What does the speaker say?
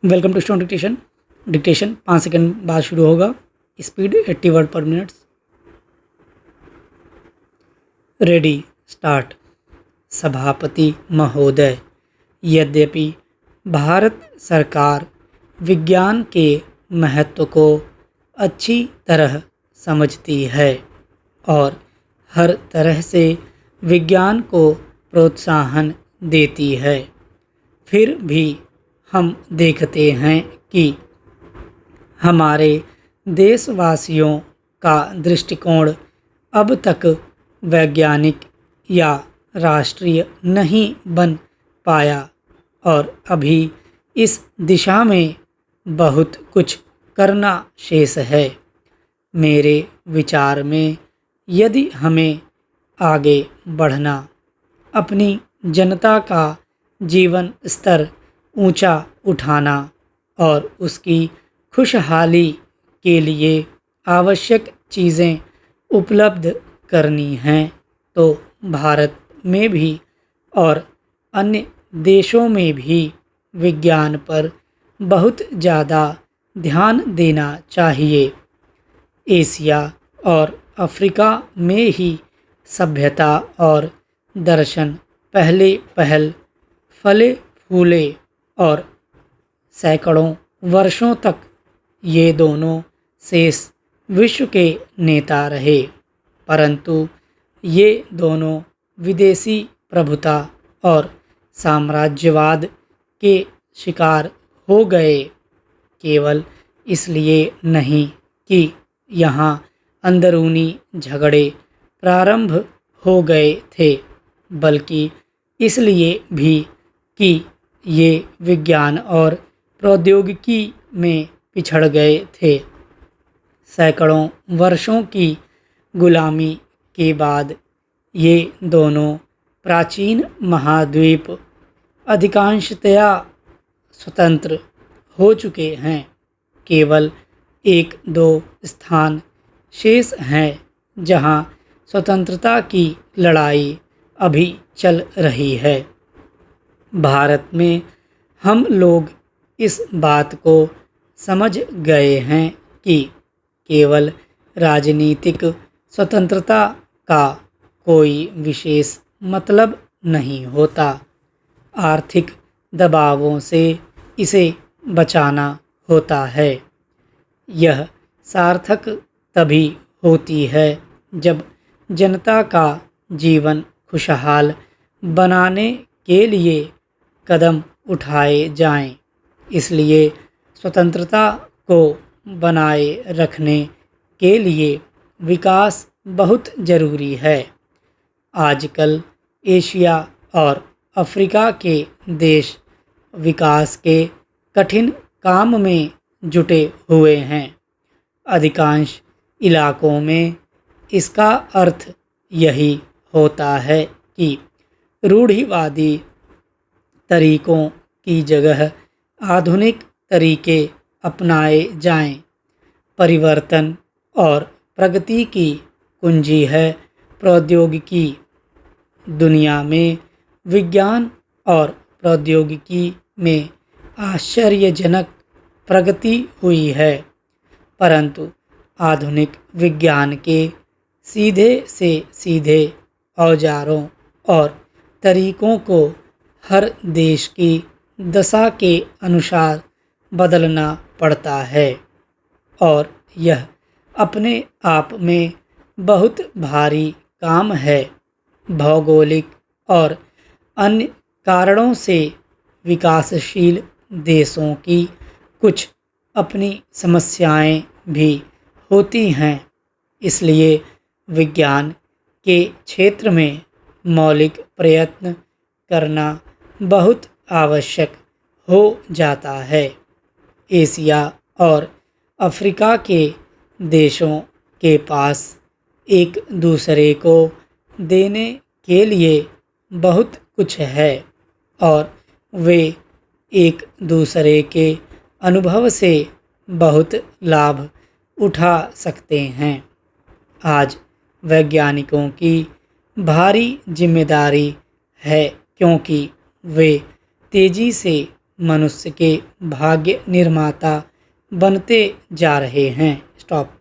Welcome to stone dictation. Dictation 5 second बाद शुरू होगा। Speed 80 word per minute. Ready start. सभापति महोदय, यद्यपि भारत सरकार विज्ञान के महत्व को अच्छी तरह समझती है और हर तरह से विज्ञान को प्रोत्साहन देती है, फिर भी हम देखते हैं कि हमारे देशवासियों का दृष्टिकोण अब तक वैज्ञानिक या राष्ट्रीय नहीं बन पाया और अभी इस दिशा में बहुत कुछ करना शेष है। मेरे विचार में यदि हमें आगे बढ़ना, अपनी जनता का जीवन स्तर ऊंचा उठाना और उसकी खुशहाली के लिए आवश्यक चीज़ें उपलब्ध करनी हैं, तो भारत में भी और अन्य देशों में भी विज्ञान पर बहुत ज़्यादा ध्यान देना चाहिए। एशिया और अफ्रीका में ही सभ्यता और दर्शन पहले फले फूले और सैकड़ों वर्षों तक ये दोनों शेष विश्व के नेता रहे, परंतु ये दोनों विदेशी प्रभुता और साम्राज्यवाद के शिकार हो गए। केवल इसलिए नहीं कि यहाँ अंदरूनी झगड़े प्रारंभ हो गए थे, बल्कि इसलिए भी कि ये विज्ञान और प्रौद्योगिकी में पिछड़ गए थे। सैकड़ों वर्षों की गुलामी के बाद ये दोनों प्राचीन महाद्वीप अधिकांशतया स्वतंत्र हो चुके हैं। केवल एक दो स्थान शेष हैं जहां स्वतंत्रता की लड़ाई अभी चल रही है। भारत में हम लोग इस बात को समझ गए हैं कि केवल राजनीतिक स्वतंत्रता का कोई विशेष मतलब नहीं होता। आर्थिक दबावों से इसे बचाना होता है। यह सार्थक तभी होती है जब जनता का जीवन खुशहाल बनाने के लिए कदम उठाए जाएं। इसलिए स्वतंत्रता को बनाए रखने के लिए विकास बहुत ज़रूरी है। आजकल एशिया और अफ्रीका के देश विकास के कठिन काम में जुटे हुए हैं। अधिकांश इलाकों में इसका अर्थ यही होता है कि रूढ़िवादी तरीकों की जगह आधुनिक तरीके अपनाए जाएं। परिवर्तन और प्रगति की कुंजी है प्रौद्योगिकी। दुनिया में विज्ञान और प्रौद्योगिकी में आश्चर्यजनक प्रगति हुई है, परंतु आधुनिक विज्ञान के सीधे से सीधे औजारों और तरीकों को हर देश की दशा के अनुसार बदलना पड़ता है और यह अपने आप में बहुत भारी काम है। भौगोलिक और अन्य कारणों से विकासशील देशों की कुछ अपनी समस्याएं भी होती हैं, इसलिए विज्ञान के क्षेत्र में मौलिक प्रयत्न करना बहुत आवश्यक हो जाता है। एशिया और अफ्रीका के देशों के पास एक दूसरे को देने के लिए बहुत कुछ है और वे एक दूसरे के अनुभव से बहुत लाभ उठा सकते हैं। आज वैज्ञानिकों की भारी जिम्मेदारी है, क्योंकि वे तेज़ी से मनुष्य के भाग्य निर्माता बनते जा रहे हैं। स्टॉप।